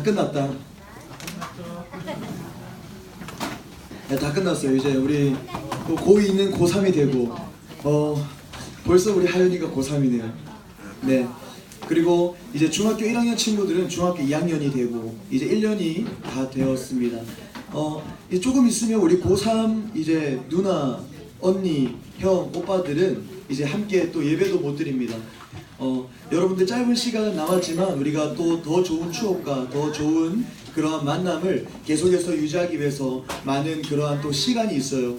다 끝났다. 네, 다 끝났어요. 이제 우리 또 고2는 고3이 되고 벌써 우리 하윤이가 고3이네요. 네. 그리고 이제 중학교 1학년 친구들은 중학교 2학년이 되고 이제 1년이 다 되었습니다. 이제 조금 있으면 우리 고3 이제 누나, 언니, 형, 오빠들은 이제 함께 또 예배도 못 드립니다. 여러분들 짧은 시간은 남았지만 우리가 또 더 좋은 추억과 더 좋은 그러한 만남을 계속해서 유지하기 위해서 많은 그러한 또 시간이 있어요.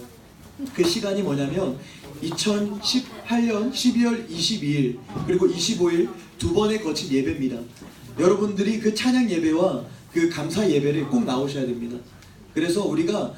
그 시간이 뭐냐면 2018년 12월 22일 그리고 25일 두 번에 거친 예배입니다. 여러분들이 그 찬양 예배와 그 감사 예배를 꼭 나오셔야 됩니다. 그래서 우리가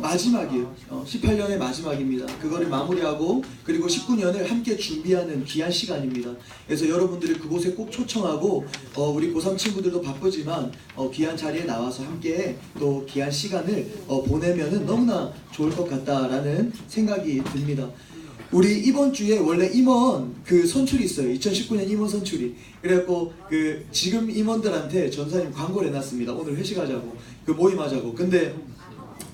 마지막이에요. 18년의 마지막입니다. 그거를 마무리하고 그리고 19년을 함께 준비하는 귀한 시간입니다. 그래서 여러분들을 그곳에 꼭 초청하고 우리 고3 친구들도 바쁘지만 귀한 자리에 나와서 함께 또 귀한 시간을 보내면은 너무나 좋을 것 같다라는 생각이 듭니다. 우리 이번 주에 원래 임원 그 선출이 있어요. 2019년 임원 선출이. 그래갖고 지금 임원들한테 전사님 광고를 해놨습니다. 오늘 회식하자고 모임하자고. 근데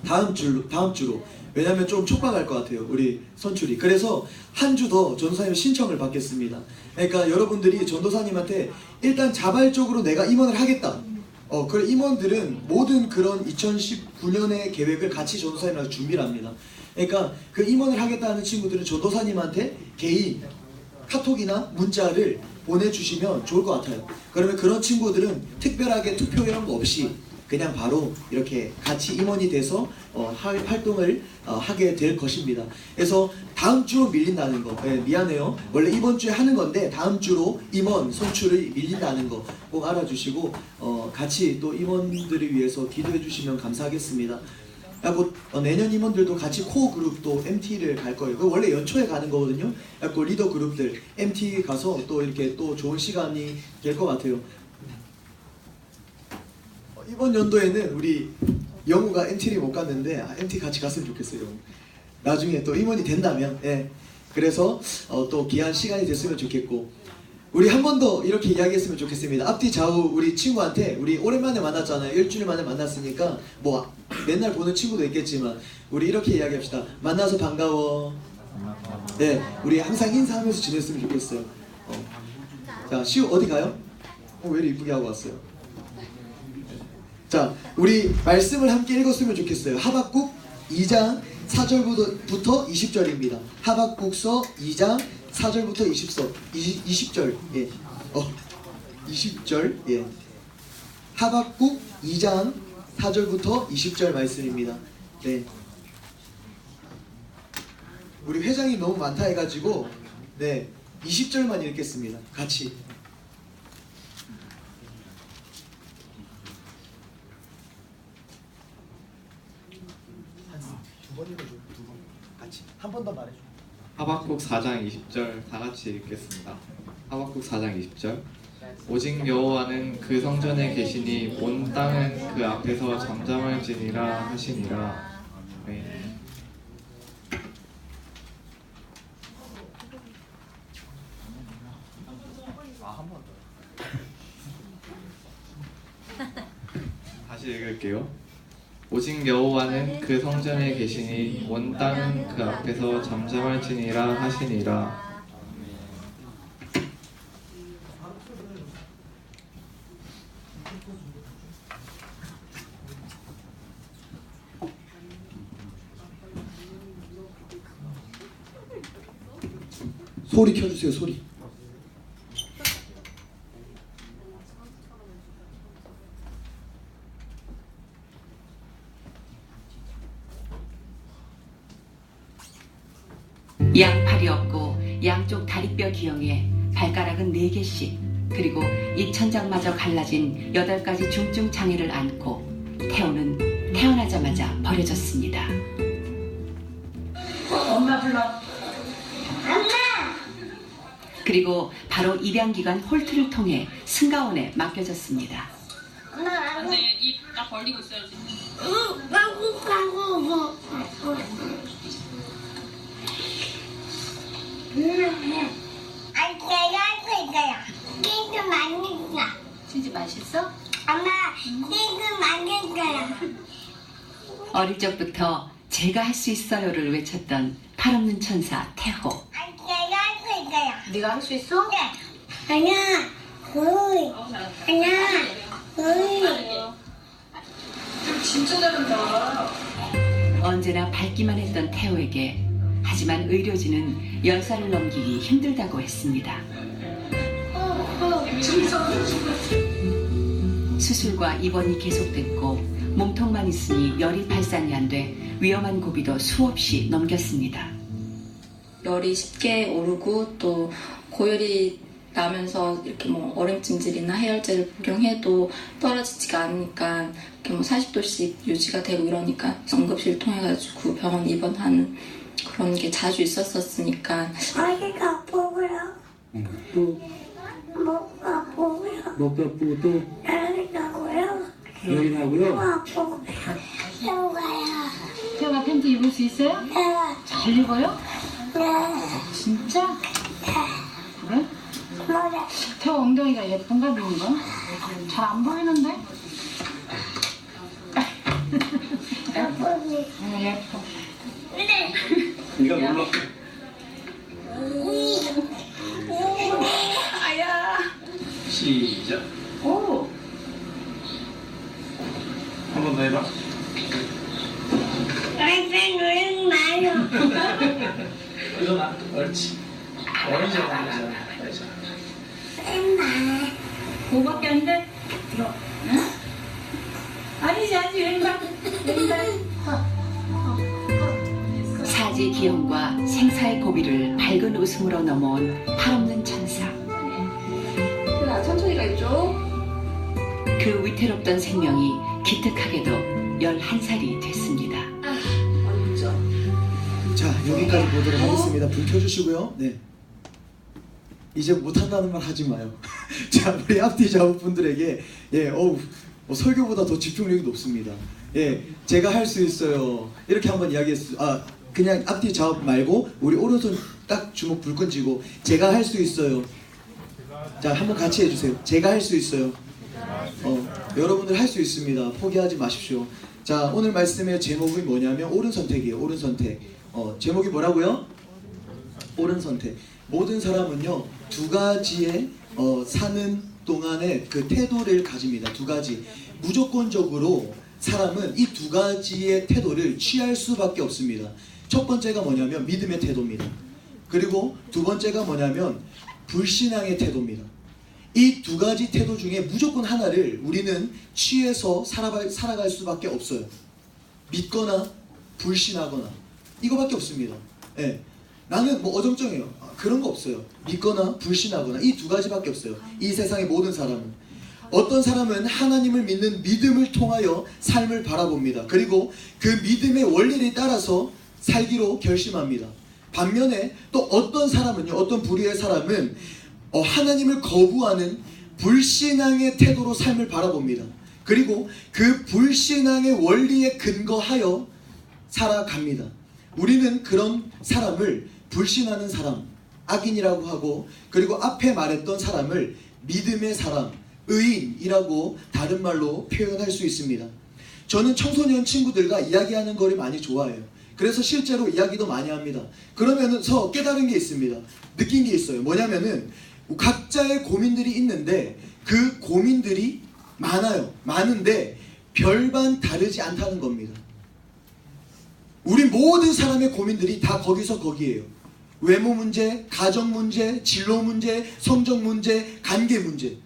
다음 주로 왜냐면 좀 촉박할 것 같아요. 우리 선출이. 그래서 한 주 더 전도사님 신청을 받겠습니다. 그러니까 여러분들이 전도사님한테 일단 자발적으로 내가 임원을 하겠다. 그래 임원들은 모든 그런 2019년의 계획을 같이 전도사님하고 준비를 합니다. 그러니까 그 임원을 하겠다는 친구들은 전도사님한테 개인 카톡이나 문자를 보내주시면 좋을 것 같아요. 그러면 그런 친구들은 특별하게 투표 이런 거 없이 그냥 바로 이렇게 같이 임원이 돼서 활동을 하게 될 것입니다. 그래서 다음 주로 밀린다는 거 미안해요. 원래 이번 주에 하는 건데 다음 주로 임원 선출을 밀린다는 거 꼭 알아주시고 같이 또 임원들을 위해서 기도해 주시면 감사하겠습니다. 그리고 내년 임원들도 같이 코어 그룹도 MT를 갈 거예요. 원래 연초에 가는 거거든요. 그리고 리더 그룹들 MT 가서 또 이렇게 또 좋은 시간이 될 것 같아요. 이번 연도에는 우리 영우가 MT를 못 갔는데 MT 같이 갔으면 좋겠어요. 나중에 또 임원이 된다면 그래서 또 귀한 시간이 됐으면 좋겠고 우리 한 번 더 이렇게 이야기했으면 좋겠습니다. 앞뒤 좌우 우리 친구한테 우리 오랜만에 만났잖아요. 일주일 만에 만났으니까 뭐 맨날 보는 친구도 있겠지만 우리 이렇게 이야기합시다. 만나서 반가워. 네, 우리 항상 인사하면서 지냈으면 좋겠어요. 자, 시우 어디 가요? 왜 이렇게 이쁘게 하고 왔어요? 자, 우리 말씀을 함께 읽었으면 좋겠어요. 하박국 2장 4절부터 20절입니다. 하박국서 2장 4절부터 20절. 예. 20절. 예. 하박국 2장 4절부터 20절 말씀입니다. 네. 우리 회장이 너무 많다 해가지고 20절만 읽겠습니다. 같이. 한 번 더 말해줘. 하박국 4장 20절 다 같이 읽겠습니다. 하박국 4장 20절. 오직 여호와는 그 성전에 계시니 온 땅은 그 앞에서 잠잠할지니라 하시니라. 네. 다시 읽을게요. 오직 여호와는 그 성전에 계시니 온 땅은 그 앞에서 잠잠할지니라 하시니라. 소리 켜주세요. 소리. 양팔이 없고 양쪽 다리뼈 기형에 발가락은 4개씩 그리고 이 천장마저 갈라진 8가지 중증 장애를 안고 태호는 태어나자마자 버려졌습니다. 엄마 불러. 엄마! 그리고 바로 입양기관 홀트를 통해 승가원에 맡겨졌습니다. 엄마, 안돼, 입 딱 벌리고 있어야지. 가고. 아니, 내가 할 거야. 게임 좀 많이 했어. 치즈 맛있어? 엄마, 이거 만들 거야. 어릴 적부터 제가 할 수 있어요를 외쳤던 팔없는 천사 태호. 내가 할 수 있어요. 네가 할 수 있어? 네. 하나, 둘, 하나, 둘. 진짜 잘한다. 언제나 밝기만 했던 태호에게 하지만 의료진은 10살을 넘기기 힘들다고 했습니다. 수술과 입원이 계속됐고 몸통만 있으니 열이 발산이 안 돼 위험한 고비도 수없이 넘겼습니다. 열이 쉽게 오르고 또 고열이 나면서 이렇게 뭐 얼음찜질이나 해열제를 복용해도 떨어지지가 않으니까 이렇게 뭐 40도씩 유지가 되고 이러니까 응급실 통해가지고 병원 입원하는 그런 게 자주 있었으니까 어디가 아프고요? 또 목 아프고요? 목도 아프고 또 열이 나고요? 열이 목 나고요. 아프고 태워가요. 태호가 팬티 입을 수 있어요? 네. 잘 입어요? 네. 진짜? 그래? 뭐래? 태호 엉덩이가 예쁜가 보인가? 잘 안 보이는데? 아프니? 예뻐. 네. 네가 몰라. 시작. 오! 한 번 더 해봐. 얼른 마요. 일어나. 옳지. 옳지. 엄마. 그거밖에 안 돼? 들어. 응? 아니지, 왼발. 사지 기형과 생사의 고비를 밝은 웃음으로 넘어온 팔없는 천사. 천천히 가 있죠. 그 위태롭던 생명이 기특하게도 11살이 됐습니다. 자, 여기까지 보도록 하겠습니다. 불 켜주시고요. 네. 이제 못한다는 말 하지 마요. 자, 우리 앞뒤 작업분들에게 설교보다 더 집중력이 높습니다. 예, 제가 할 수 있어요. 이렇게 한번 이야기했어요. 그냥 앞뒤 작업 말고 우리 오른손 딱 주먹 불끈 쥐고 제가 할 수 있어요. 자, 한번 같이 해주세요. 제가 할 수 있어요. 여러분들 할 수 있습니다. 포기하지 마십시오. 자, 오늘 말씀의 제목이 뭐냐면 옳은 선택이에요. 옳은 선택. 제목이 뭐라고요? 옳은 선택. 모든 사람은요 두 가지의 사는 동안에 그 태도를 가집니다. 두 가지. 무조건적으로 사람은 이 두 가지의 태도를 취할 수밖에 없습니다. 첫 번째가 뭐냐면 믿음의 태도입니다. 그리고 두 번째가 뭐냐면 불신앙의 태도입니다. 이 두 가지 태도 중에 무조건 하나를 우리는 취해서 살아갈 수밖에 없어요. 믿거나 불신하거나 이거밖에 없습니다. 예. 나는 뭐 어정쩡해요. 그런 거 없어요. 믿거나 불신하거나 이 두 가지밖에 없어요. 이 세상의 모든 사람은. 어떤 사람은 하나님을 믿는 믿음을 통하여 삶을 바라봅니다. 그리고 그 믿음의 원리를 따라서 살기로 결심합니다. 반면에 또 어떤 사람은요, 어떤 부류의 사람은 하나님을 거부하는 불신앙의 태도로 삶을 바라봅니다. 그리고 그 불신앙의 원리에 근거하여 살아갑니다. 우리는 그런 사람을 불신하는 사람, 악인이라고 하고, 그리고 앞에 말했던 사람을 믿음의 사람, 의인이라고 다른 말로 표현할 수 있습니다. 저는 청소년 친구들과 이야기하는 걸 많이 좋아해요. 그래서 실제로 이야기도 많이 합니다. 그러면서 깨달은 게 있습니다. 느낀 게 있어요. 뭐냐면은 각자의 고민들이 있는데 그 고민들이 많아요. 많은데 별반 다르지 않다는 겁니다. 우리 모든 사람의 고민들이 다 거기서 거기에요. 외모 문제, 가정 문제, 진로 문제, 성적 문제, 관계 문제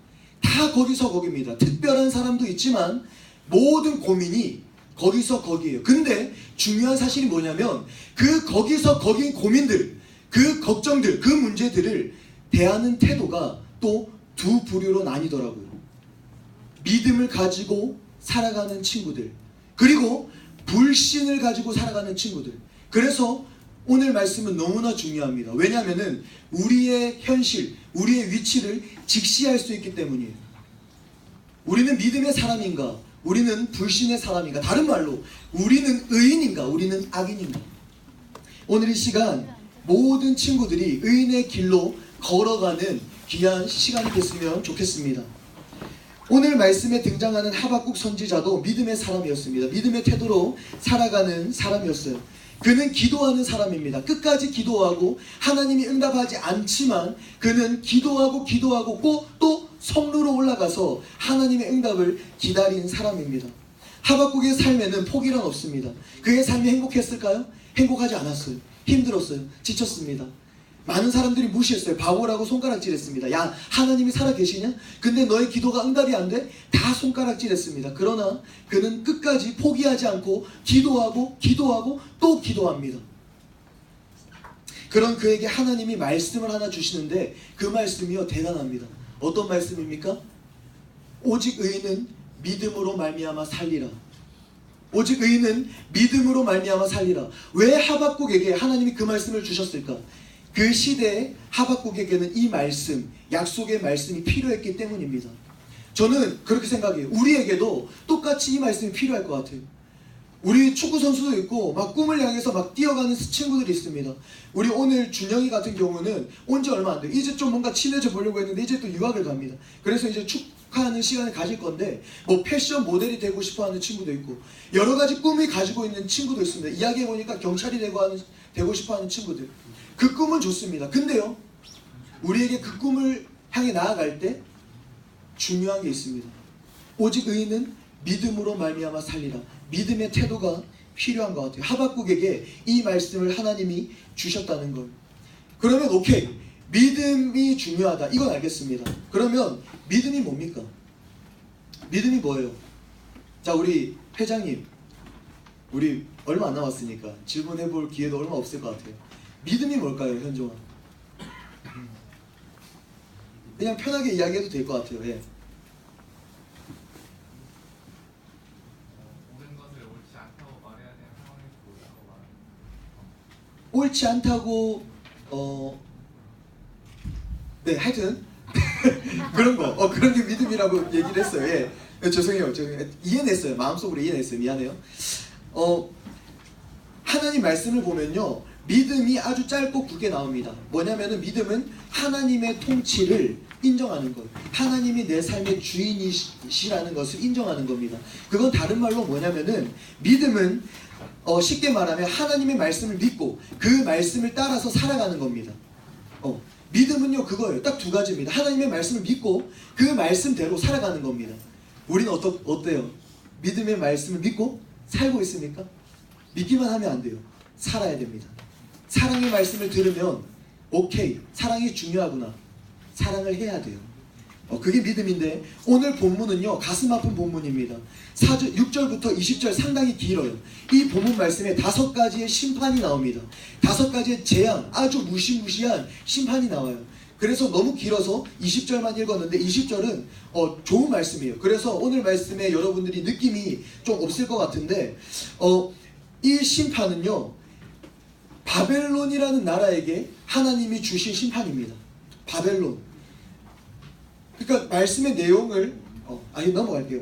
다 거기서 거기입니다. 특별한 사람도 있지만 모든 고민이 거기서 거기에요. 근데 중요한 사실이 뭐냐면 그 거기서 거긴 고민들, 그 걱정들, 그 문제들을 대하는 태도가 또 두 부류로 나뉘더라고요. 믿음을 가지고 살아가는 친구들, 그리고 불신을 가지고 살아가는 친구들. 그래서 오늘 말씀은 너무나 중요합니다. 왜냐하면 우리의 현실, 우리의 위치를 직시할 수 있기 때문이에요. 우리는 믿음의 사람인가? 우리는 불신의 사람인가? 다른 말로 우리는 의인인가? 우리는 악인인가? 오늘 이 시간 모든 친구들이 의인의 길로 걸어가는 귀한 시간이 됐으면 좋겠습니다. 오늘 말씀에 등장하는 하박국 선지자도 믿음의 사람이었습니다. 믿음의 태도로 살아가는 사람이었어요. 그는 기도하는 사람입니다. 끝까지 기도하고 하나님이 응답하지 않지만 그는 기도하고 꼭 또 성루로 올라가서 하나님의 응답을 기다린 사람입니다. 하박국의 삶에는 포기란 없습니다. 그의 삶이 행복했을까요? 행복하지 않았어요. 힘들었어요. 지쳤습니다. 많은 사람들이 무시했어요. 바보라고 손가락질했습니다. 야, 하나님이 살아계시냐? 근데 너의 기도가 응답이 안 돼? 다 손가락질했습니다. 그러나 그는 끝까지 포기하지 않고 기도하고 또 기도합니다. 그런 그에게 하나님이 말씀을 하나 주시는데 그 말씀이요 대단합니다. 어떤 말씀입니까? 오직 의인은 믿음으로 말미암아 살리라. 오직 의인은 믿음으로 말미암아 살리라. 왜 하박국에게 하나님이 그 말씀을 주셨을까? 그 시대에 하박국에게는 이 말씀, 약속의 말씀이 필요했기 때문입니다. 저는 그렇게 생각해요. 우리에게도 똑같이 이 말씀이 필요할 것 같아요. 우리 축구 선수도 있고 막 꿈을 향해서 막 뛰어가는 친구들이 있습니다. 우리 오늘 준영이 같은 경우는 온 지 얼마 안 돼요. 이제 좀 뭔가 친해져 보려고 했는데 이제 또 유학을 갑니다. 그래서 이제 축하하는 시간을 가질 건데 뭐 패션 모델이 되고 싶어하는 친구도 있고 여러 가지 꿈이 가지고 있는 친구도 있습니다. 이야기해보니까 경찰이 되고 싶어하는 친구들. 그 꿈은 좋습니다. 근데요, 우리에게 그 꿈을 향해 나아갈 때 중요한 게 있습니다. 오직 의인은 믿음으로 말미암아 살리라. 믿음의 태도가 필요한 것 같아요. 하박국에게 이 말씀을 하나님이 주셨다는 걸. 그러면 오케이, 믿음이 중요하다. 이건 알겠습니다. 그러면 믿음이 뭡니까? 믿음이 뭐예요? 자, 우리 회장님, 우리 얼마 안 남았으니까 질문해볼 기회도 얼마 없을 것 같아요. 믿음이 뭘까요, 현종아? 그냥 편하게 이야기해도 될 것 같아요. 예. 옳지 않다고 네, 하여튼 그런 거 그런 게 믿음이라고 얘기를 했어요. 예. 죄송해요. 이해냈어요. 마음속으로 이해냈어요. 미안해요. 하나님 말씀을 보면요, 믿음이 아주 짧고 굵게 나옵니다. 뭐냐면은 믿음은 하나님의 통치를 인정하는 것, 하나님이 내 삶의 주인이시라는 것을 인정하는 겁니다. 그건 다른 말로 뭐냐면은 믿음은 쉽게 말하면 하나님의 말씀을 믿고 그 말씀을 따라서 살아가는 겁니다. 믿음은요 그거예요. 딱 두 가지입니다. 하나님의 말씀을 믿고 그 말씀대로 살아가는 겁니다. 우리는 어때요? 믿음의 말씀을 믿고 살고 있습니까? 믿기만 하면 안 돼요. 살아야 됩니다. 사랑의 말씀을 들으면 오케이, 사랑이 중요하구나. 사랑을 해야 돼요. 그게 믿음인데 오늘 본문은요 가슴 아픈 본문입니다. 6절부터 20절 상당히 길어요. 이 본문 말씀에 5가지의 심판이 나옵니다. 5가지의 재앙, 아주 무시무시한 심판이 나와요. 그래서 너무 길어서 20절만 읽었는데 20절은 좋은 말씀이에요. 그래서 오늘 말씀에 여러분들이 느낌이 좀 없을 것 같은데 이 심판은요 바벨론이라는 나라에게 하나님이 주신 심판입니다. 바벨론. 그러니까 말씀의 내용을 넘어갈게요.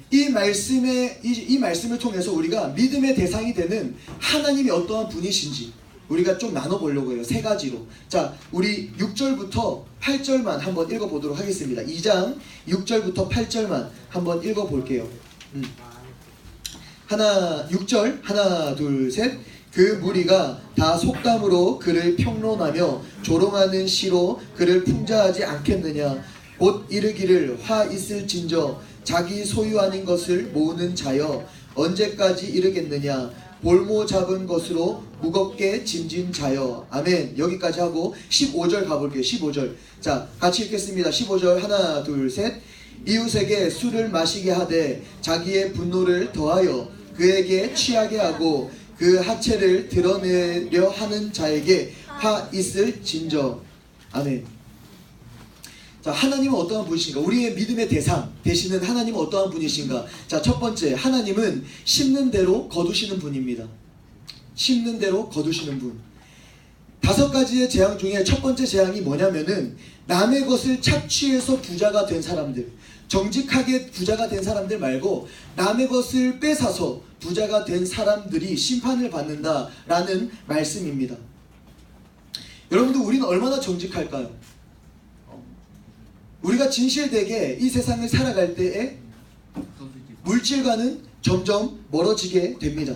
이 말씀을 통해서 우리가 믿음의 대상이 되는 하나님이 어떠한 분이신지 우리가 좀 나눠보려고 해요. 3가지로. 자, 우리 6절부터 8절만 한번 읽어보도록 하겠습니다. 2장 6절부터 8절만 한번 읽어볼게요. 6절 하나 둘 셋. 그 무리가 다 속담으로 그를 평론하며 조롱하는 시로 그를 풍자하지 않겠느냐. 곧 이르기를 화 있을진저 자기 소유 아닌 것을 모으는 자여 언제까지 이르겠느냐. 볼모 잡은 것으로 무겁게 짐진 자여. 아멘. 여기까지 하고 15절 가볼게요. 15절. 자, 같이 읽겠습니다. 15절 하나 둘 셋. 이웃에게 술을 마시게 하되 자기의 분노를 더하여 그에게 취하게 하고 그 하체를 드러내려 하는 자에게 화 있을 진저. 아멘. 자, 하나님은 어떠한 분이신가? 우리의 믿음의 대상 되시는 하나님은 어떠한 분이신가? 자, 첫 번째, 하나님은 심는 대로 거두시는 분입니다. 심는 대로 거두시는 분. 5가지의 재앙 중에 첫 번째 재앙이 뭐냐면은 남의 것을 착취해서 부자가 된 사람들, 정직하게 부자가 된 사람들 말고 남의 것을 뺏어서 부자가 된 사람들이 심판을 받는다라는 말씀입니다. 여러분들, 우리는 얼마나 정직할까요? 우리가 진실되게 이 세상을 살아갈 때에 물질과는 점점 멀어지게 됩니다.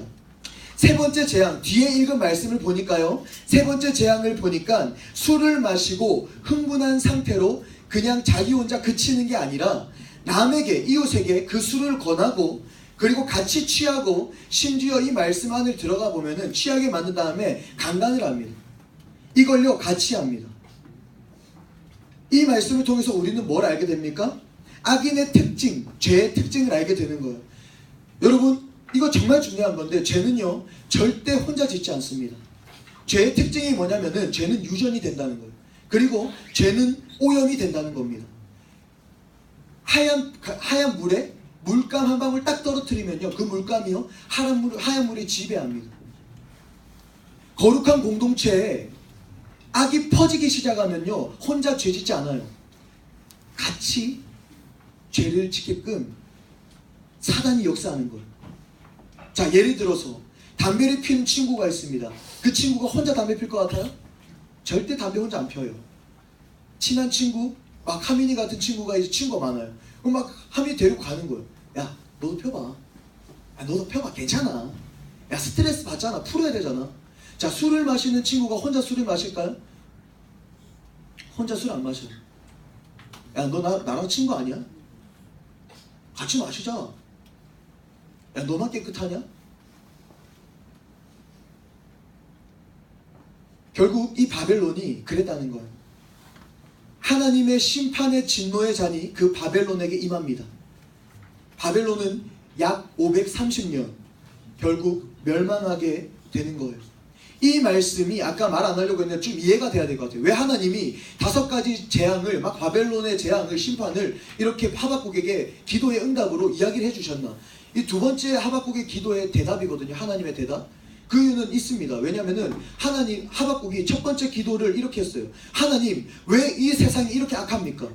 세 번째 재앙, 뒤에 읽은 말씀을 보니까요, 세 번째 재앙을 보니까 술을 마시고 흥분한 상태로 그냥 자기 혼자 그치는 게 아니라 남에게, 이웃에게 그 술을 권하고 그리고 같이 취하고 심지어 이 말씀 안을 들어가 보면은 취하게 만든 다음에 강간을 합니다. 이걸요 같이 합니다. 이 말씀을 통해서 우리는 뭘 알게 됩니까? 악인의 특징, 죄의 특징을 알게 되는 거예요. 여러분, 이거 정말 중요한 건데 죄는요 절대 혼자 짓지 않습니다. 죄의 특징이 뭐냐면은 죄는 유전이 된다는 거예요. 그리고 죄는 오염이 된다는 겁니다. 하얀 물에 물감 한 방울 딱 떨어뜨리면요 그 물감이요 하얀 물이 지배합니다. 거룩한 공동체에 악이 퍼지기 시작하면요 혼자 죄 짓지 않아요. 같이 죄를 짓게끔 사단이 역사하는 거예요. 자, 예를 들어서 담배를 피우는 친구가 있습니다. 그 친구가 혼자 담배 필 것 같아요? 절대 담배 혼자 안 펴요. 친한 친구, 막 하민이 같은 친구가 이제 친구가 많아요. 그럼 막 하민이 데리고 가는 거예요. 야, 너도 펴봐. 야, 너도 펴봐. 괜찮아. 야, 스트레스 받잖아. 풀어야 되잖아. 자, 술을 마시는 친구가 혼자 술을 마실까요? 혼자 술 안 마셔요. 야, 너 나랑 친구 아니야? 같이 마시자. 야, 너만 깨끗하냐? 결국 이 바벨론이 그랬다는 거예요. 하나님의 심판의 진노의 잔이 그 바벨론에게 임합니다. 바벨론은 약 530년 결국 멸망하게 되는 거예요. 이 말씀이 아까 말 안 하려고 했는데 좀 이해가 돼야 될 것 같아요. 왜 하나님이 5가지 재앙을 막 바벨론의 재앙을 심판을 이렇게 하박국에게 기도의 응답으로 이야기를 해주셨나? 이 두 번째 하박국의 기도의 대답이거든요. 하나님의 대답. 그 이유는 있습니다. 왜냐하면은 하박국이 첫 번째 기도를 이렇게 했어요. 하나님, 왜 이 세상이 이렇게 악합니까?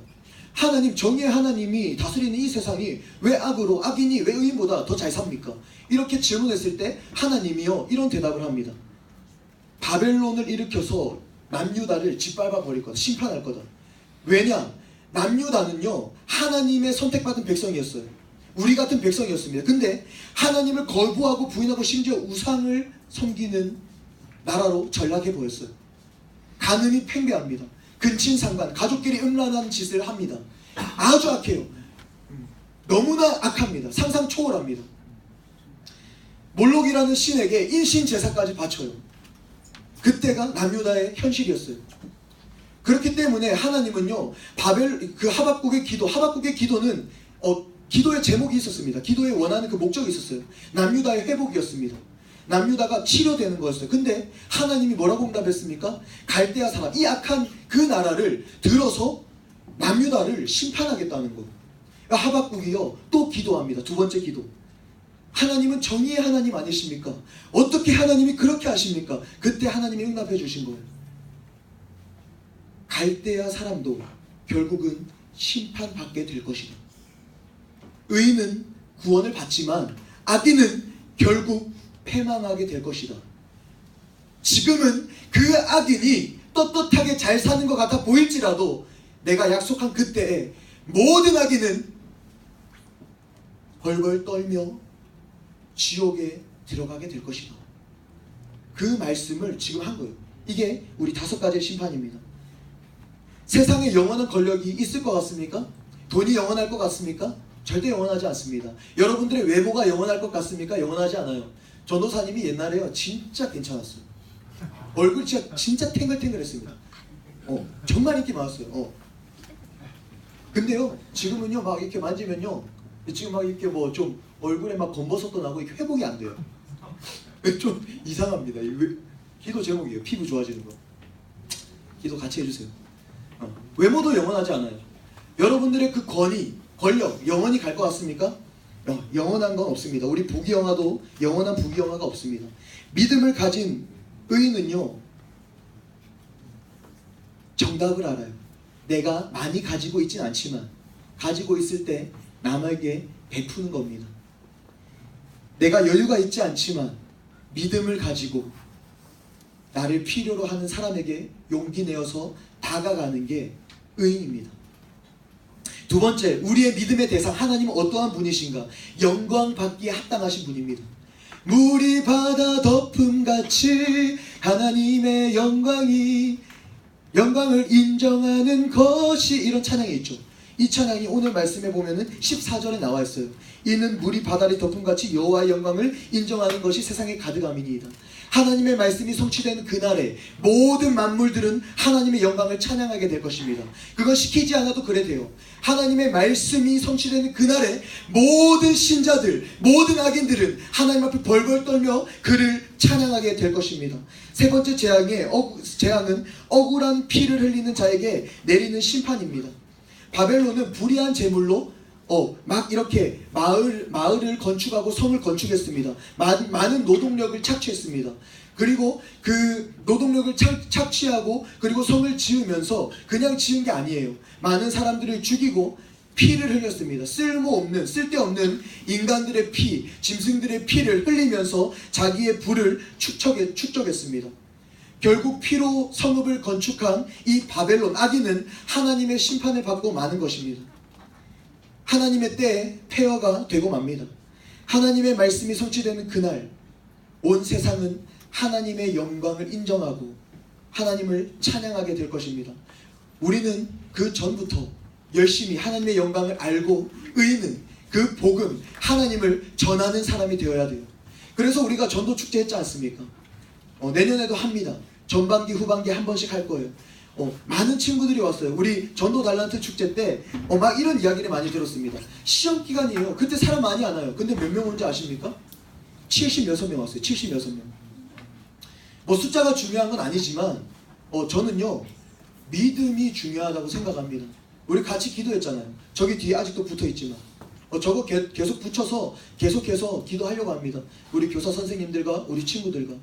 하나님, 정의의 하나님이 다스리는 이 세상이 왜 악으로, 악인이 왜 의인보다 더 잘 삽니까? 이렇게 질문했을 때 하나님이요 이런 대답을 합니다. 바벨론을 일으켜서 남유다를 짓밟아 버릴 거다. 심판할 거다. 왜냐? 남유다는요 하나님의 선택받은 백성이었어요. 우리 같은 백성이었습니다. 근데 하나님을 거부하고 부인하고 심지어 우상을 섬기는 나라로 전락해 보였어요. 간음이 팽배합니다. 근친상간, 가족끼리 음란한 짓을 합니다. 아주 악해요. 너무나 악합니다. 상상 초월합니다. 몰록이라는 신에게 인신 제사까지 바쳐요. 그때가 남유다의 현실이었어요. 그렇기 때문에 하나님은요 하박국의 기도는 기도의 제목이 있었습니다. 기도에 원하는 그 목적이 있었어요. 남유다의 회복이었습니다. 남유다가 치료되는 거였어요. 근데 하나님이 뭐라고 응답했습니까? 갈대아 사람, 이 악한 그 나라를 들어서 남유다를 심판하겠다는 거예요. 하박국이요 또 기도합니다. 두 번째 기도. 하나님은 정의의 하나님 아니십니까? 어떻게 하나님이 그렇게 하십니까? 그때 하나님이 응답해 주신 거예요. 갈대아 사람도 결국은 심판받게 될 것이다. 의인은 구원을 받지만 악인은 결국 패망하게 될 것이다. 지금은 그 악인이 떳떳하게 잘 사는 것 같아 보일지라도 내가 약속한 그때에 모든 악인은 벌벌 떨며 지옥에 들어가게 될 것이다. 그 말씀을 지금 한 거예요. 이게 우리 5가지의 심판입니다. 세상에 영원한 권력이 있을 것 같습니까? 돈이 영원할 것 같습니까? 절대 영원하지 않습니다. 여러분들의 외모가 영원할 것 같습니까? 영원하지 않아요. 전도사님이 옛날에요 진짜 괜찮았어요. 얼굴이 진짜 탱글탱글했습니다. 정말 인기 많았어요. 근데요 지금은요 막 이렇게 만지면요 지금 막 이렇게 뭐 좀 얼굴에 막 검버섯도 나고 이렇게 회복이 안 돼요. 좀 이상합니다. 기도 제목이에요. 피부 좋아지는 거. 기도 같이 해주세요. 외모도 영원하지 않아요. 여러분들의 그 권위, 권력 영원히 갈 것 같습니까? 영원한 건 없습니다. 우리 부귀영화도 영원한 부귀영화가 없습니다. 믿음을 가진 의인은요 정답을 알아요. 내가 많이 가지고 있진 않지만 가지고 있을 때 남에게 베푸는 겁니다. 내가 여유가 있지 않지만 믿음을 가지고 나를 필요로 하는 사람에게 용기 내어서 다가가는 게 의인입니다. 두 번째, 우리의 믿음의 대상 하나님은 어떠한 분이신가? 영광 받기에 합당하신 분입니다. 물이 바다 덮음같이 하나님의 영광을 인정하는 것이, 이런 찬양이 있죠. 이 찬양이 오늘 말씀에 보면은 14절에 나와 있어요. 이는 물이 바다를 덮음같이 여호와의 영광을 인정하는 것이 세상에 가득함이니이다. 하나님의 말씀이 성취되는 그날에 모든 만물들은 하나님의 영광을 찬양하게 될 것입니다. 그건 시키지 않아도 그래 돼요. 하나님의 말씀이 성취되는 그날에 모든 신자들, 모든 악인들은 하나님 앞에 벌벌 떨며 그를 찬양하게 될 것입니다. 세 번째 재앙은 억울한 피를 흘리는 자에게 내리는 심판입니다. 바벨론은 불의한 제물로 막 이렇게 마을을 건축하고 성을 건축했습니다. 많은 노동력을 착취했습니다. 그리고 그 노동력을 착취하고 그리고 성을 지으면서 그냥 지은 게 아니에요. 많은 사람들을 죽이고 피를 흘렸습니다. 쓸데없는 인간들의 피, 짐승들의 피를 흘리면서 자기의 부를 축적했습니다. 결국 피로 성읍을 건축한 이 바벨론 악인은 하나님의 심판을 받고 마는 것입니다. 하나님의 때에 폐허가 되고 맙니다. 하나님의 말씀이 성취되는 그날 온 세상은 하나님의 영광을 인정하고 하나님을 찬양하게 될 것입니다. 우리는 그 전부터 열심히 하나님의 영광을 알고 의인은 그 복음, 하나님을 전하는 사람이 되어야 돼요. 그래서 우리가 전도 축제 했지 않습니까? 내년에도 합니다. 전반기 후반기 한 번씩 할 거예요. 많은 친구들이 왔어요. 우리 전도 달란트 축제 때 막 이런 이야기를 많이 들었습니다. 시험 기간이에요. 그때 사람 많이 안 와요. 근데 몇 명 온지 아십니까? 76명 왔어요. 76명. 뭐 숫자가 중요한 건 아니지만 저는요 믿음이 중요하다고 생각합니다. 우리 같이 기도했잖아요. 저기 뒤에 아직도 붙어있지만 저거 계속 붙여서 계속해서 기도하려고 합니다. 우리 교사 선생님들과 우리 친구들과.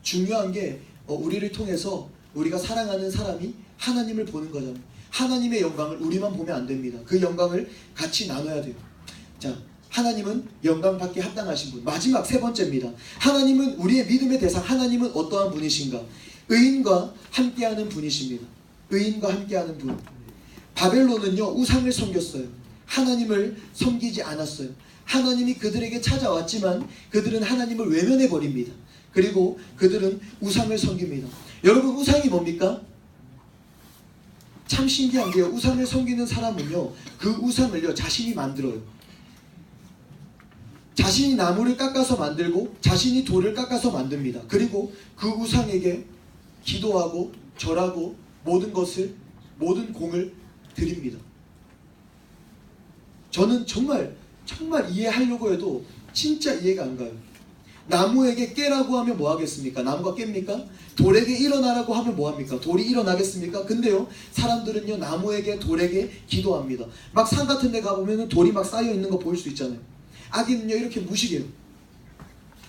중요한 게 우리를 통해서 우리가 사랑하는 사람이 하나님을 보는 거잖아요. 하나님의 영광을 우리만 보면 안 됩니다. 그 영광을 같이 나눠야 돼요. 자, 하나님은 영광 받기에 합당하신 분. 마지막 세 번째입니다. 하나님은 우리의 믿음의 대상, 하나님은 어떠한 분이신가? 의인과 함께하는 분이십니다. 의인과 함께하는 분. 바벨론은요 우상을 섬겼어요. 하나님을 섬기지 않았어요. 하나님이 그들에게 찾아왔지만 그들은 하나님을 외면해 버립니다. 그리고 그들은 우상을 섬깁니다. 여러분, 우상이 뭡니까? 참 신기한 게요, 우상을 섬기는 사람은요 그 우상을요 자신이 만들어요. 자신이 나무를 깎아서 만들고 자신이 돌을 깎아서 만듭니다. 그리고 그 우상에게 기도하고 절하고 모든 공을 드립니다. 저는 정말 이해하려고 해도 진짜 이해가 안 가요. 나무에게 깨라고 하면 뭐 하겠습니까? 나무가 깹니까? 돌에게 일어나라고 하면 뭐 합니까? 돌이 일어나겠습니까? 근데요 사람들은요 나무에게 돌에게 기도합니다. 막 산 같은 데 가보면 돌이 막 쌓여 있는 거 보일 수 있잖아요. 악인은요 이렇게 무식해요.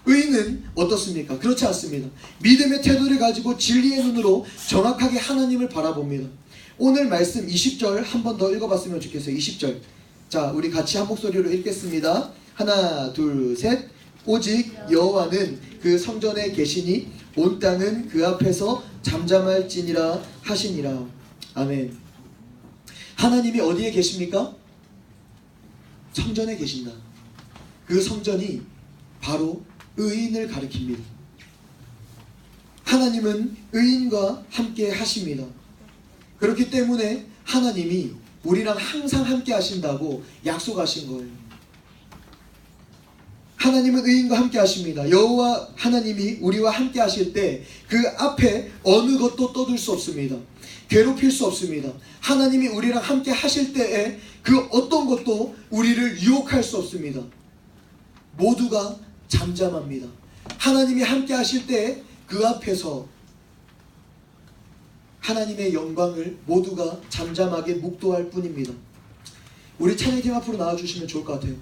의인은 어떻습니까? 그렇지 않습니다. 믿음의 태도를 가지고 진리의 눈으로 정확하게 하나님을 바라봅니다. 오늘 말씀 20절 한 번 더 읽어봤으면 좋겠어요. 20절. 자, 우리 같이 한 목소리로 읽겠습니다. 하나, 둘, 셋. 오직 여호와는 그 성전에 계시니 온 땅은 그 앞에서 잠잠할지니라 하시니라. 아멘. 하나님이 어디에 계십니까? 성전에 계신다. 그 성전이 바로 의인을 가리킵니다. 하나님은 의인과 함께 하십니다. 그렇기 때문에 하나님이 우리랑 항상 함께 하신다고 약속하신 거예요. 하나님은 의인과 함께 하십니다. 여호와 하나님이 우리와 함께 하실 때 그 앞에 어느 것도 떠들 수 없습니다. 괴롭힐 수 없습니다. 하나님이 우리랑 함께 하실 때에 그 어떤 것도 우리를 유혹할 수 없습니다. 모두가 잠잠합니다. 하나님이 함께 하실 때 그 앞에서 하나님의 영광을 모두가 잠잠하게 묵도할 뿐입니다. 우리 찬양팀 앞으로 나와주시면 좋을 것 같아요.